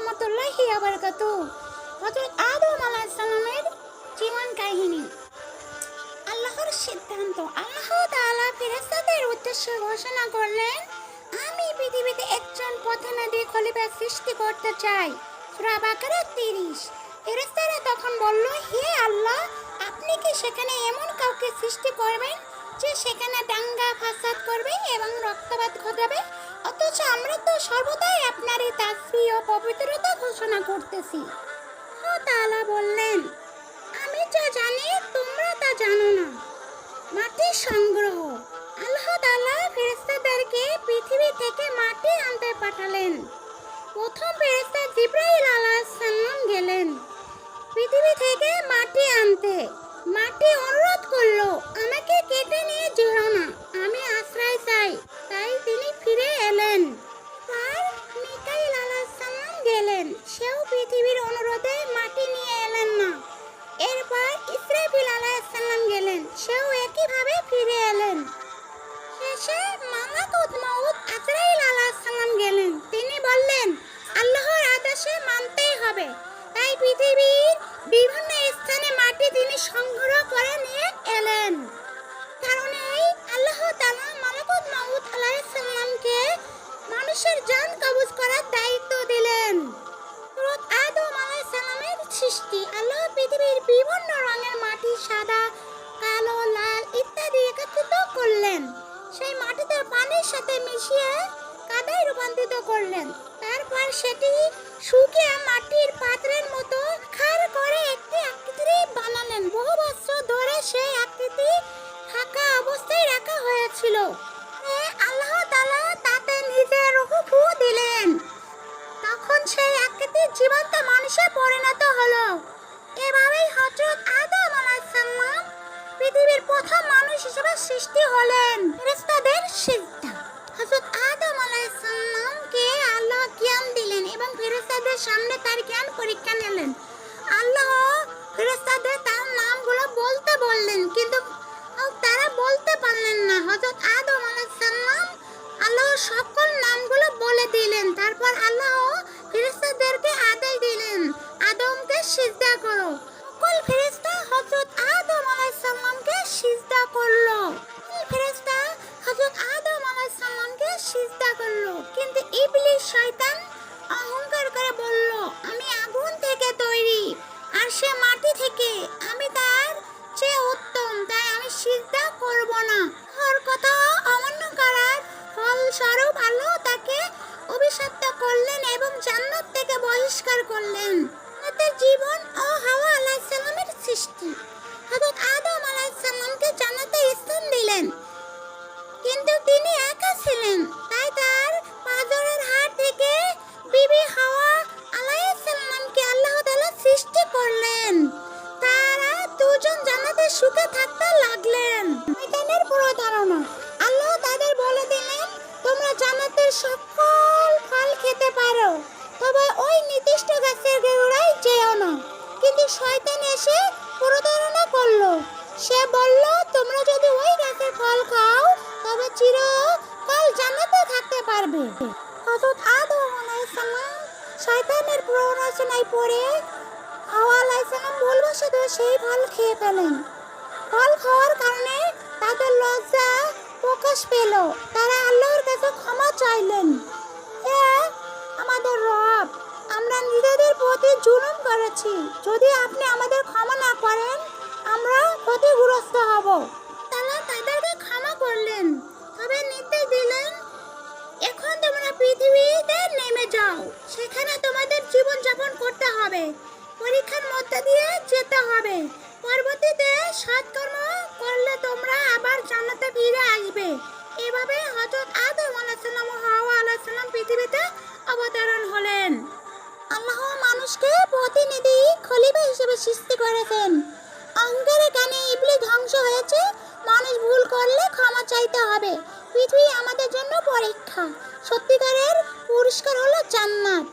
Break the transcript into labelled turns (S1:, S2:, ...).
S1: রহমতুল্লাহি ওয়া বারাকাতুহু। হযরত আদম আলাইহিস সালামের জীবন কাহিনী। আল্লাহর সিদ্ধান্ত। আল্লাহ তাআলা ফেরেশতাদের উদ্দেশ্যে ঘোষণা করলেন, আমি পৃথিবীতে একজন পথনদী খলিফা সৃষ্টি করতে চাই। সূরা বাকারা 30। ফেরেশতারা তখন বলল, হে আল্লাহ, আপনি কি সেখানে এমন কাউকে সৃষ্টি করবেন যে সেখানে দাঙ্গা ফাসাদ করবে এবং রক্তপাত ঘটাবে? অথচ আমরা তো সর্বদাই আপনারই তাসবিহ ও পবিত্রতা ঘোষণা করতেছি। আল্লাহ তাআলা বললেন, আমি যা জানি তোমরা তা জানো না। মাটি সংগ্রহ। আল্লাহ তাআলা ফেরেশতাদেরকে পৃথিবী থেকে মাটি আনতে পাঠালেন। প্রথম ফেরেশতা জিবরাইল আলাইহিস সালাম গেলেন পৃথিবী থেকে মাটি আনতে। মাটি অনুরোধ করলো, আমাকে কেটে নিয়ে যেও না, আমি আশ্রয় চাই। তাই তিনি ফিরে এলেন। আর মিকাইল আলাইহিস সালাম গেলেন, সেও পৃথিবীর অনুরোধে মাটি নিয়ে এলেন না। এরপর ইসরাফিল আলাইহিস সালাম গেলেন, সেও একইভাবে ফিরে এলেন। শেষে মালাকুল মউত আজরাইল আলাইহিস সালাম গেলেন। তিনি বললেন, আল্লাহর আদেশে মানতেই হবে। তাই পৃথিবীর বিভিন্ন স্থানে মাটি তিনি সংগ্রহ করে নিয়ে এলেন। কারণেই আল্লাহ তাআলা মালাকুল মউত আলাইহিস সালামকে মানুষের জান কবজ করার দায়িত্ব দিলেন। হযরত আদম আলাইহিস সালামের সৃষ্টি। আল্লাহ পৃথিবীর বিভিন্ন রঙের মাটি, সাদা, কালো, লাল ইত্যাদি একত্রিত করলেন। সেই মাটিতে পানির সাথে মিশিয়ে কাদায় রূপান্তরিত করলেন। তারপর সেটি শুকিয়ে মাটির পাত্রের মতো আকার করে একটি আকৃতি বানালেন। বহু বছর ধরে সেই আকৃতি ঢাকা অবস্থায় রাখা হয়েছিল। আল্লাহ তাআলা তাতে নিজের রূহ ফু দিলেন। তখন সেই আকৃতি জীবন্ত মানুষে পরিণত হলো। এভাবেই হযরত আদম আলাইহিস সালাম পৃথিবীর প্রথম মানুষ হিসেবে সৃষ্টি হলেন। ফেরেশতাদের সিজদা। হযরত আদম আলাইহিস সালামকে আল্লাহ জ্ঞান দিলেন এবং ফেরেশতাদের সামনে তার জ্ঞান পরীক্ষা নিলেন। আল্লাহ ফেরেশতাদের তার নামগুলো বলতে বললেন, কিন্তু তারা বলতে পারলেন না। হযরত আদম আলাইহিস সালাম আল্লাহর সকল নামগুলো বলে দিলেন। তারপর আল্লাহ ফেরেশতাদেরকে আদেশ দিলেন, আদমকে সিজদা করো। সকল ফেরেশতা হযরত আদম আলাইহিস সালামকে সিজদা করলো। ফেরেশতা হযরত আদম আলাইহিস সালামকে সিজদা করলো, কিন্তু ইবলিস শয়তান অহংকার করে বলল, আমি আগুন থেকে তৈরি আর সে মাটি থেকে, আমি তার চেয়ে উত্তম, তাই আমি সিজদা করব না। ওর কথা অমান্য করার ফলস্বরূপ আল্লাহ তাকে অভিশপ্ত করলেন এবং জান্নাত থেকে বহিষ্কার করলেন। তাদের জীবন ও হাওয়া আলাইহিস সালামের সৃষ্টি। হযরত আদম আলাইহিস সালামকে জান্নাতে স্থান দিলেন, কিন্তু তিনি একা ছিলেন। তাই তার পাঁজরের হাড় থেকে বিবি হাওয়া আলাইহিস সালামকে আল্লাহ তাআলা সৃষ্টি করলেন। তারা দুজন জান্নাতে সুখে থাকতে লাগলেন। শয়তানের প্রতারণা। আল্লাহ তাদের বলে দিলেন, তোমরা জান্নাতের সকল ফল খেতে পারো, তবে ওই নির্দিষ্ট গাছের গোড়ায় যেও না। কিন্তু শয়তান এসে প্রতারণা করলো। সে বলল, তোমরা যদি ওই গাছের ফল খাও তবে চিরকাল জান্নাতে থাকতে পারবে। হযরত আদম আলাইহিস সালাম শয়তানের প্ররোচনায় পড়ে হাওয়া আলাইহিস সালাম ভুলবশত সেই ফল খেয়ে ফেলেন। ফল খাওয়ার কারণে তাদের লজ্জা প্রকাশ পেল। তারা আল্লাহর কাছে ক্ষমা চাইলেন, হে আমাদের রব, আমরা নিজেদের প্রতি জুলুম করেছি। যদি আপনি আমাদের ক্ষমা না করেন আমরা ক্ষতিগ্রস্ত হব। তারা তাদেরকে ক্ষমা করলেন, তবে নির্দেশ দিলেন, এখন তোমরা পৃথিবীতে নেমে যাও। সেখানে তোমাদের জীবন যাপন করতে হবে, পরীক্ষার মধ্যে দিয়ে যেতে হবে। পরবর্তীতে সৎকর্ম করলে তোমরা আবার জান্নাতে ফিরে আসবে। এভাবে হযরত আদম আলাইহিস সালাম ও হাওয়া আলাইহিস সালাম পৃথিবীতে অবতরণ হলেন। আল্লাহ মানুষকে প্রতিনিধি খলিফা হিসেবে সৃষ্টি করেছেন। অহংকারের কারণে ইবলিস ধ্বংস হয়েছে। মানুষ ভুল করলে ক্ষমা চাইতে হবে। পৃথিবী আমাদের জন্য পরীক্ষা। সত্যিকারের পুরস্কার হলো জান্নাত।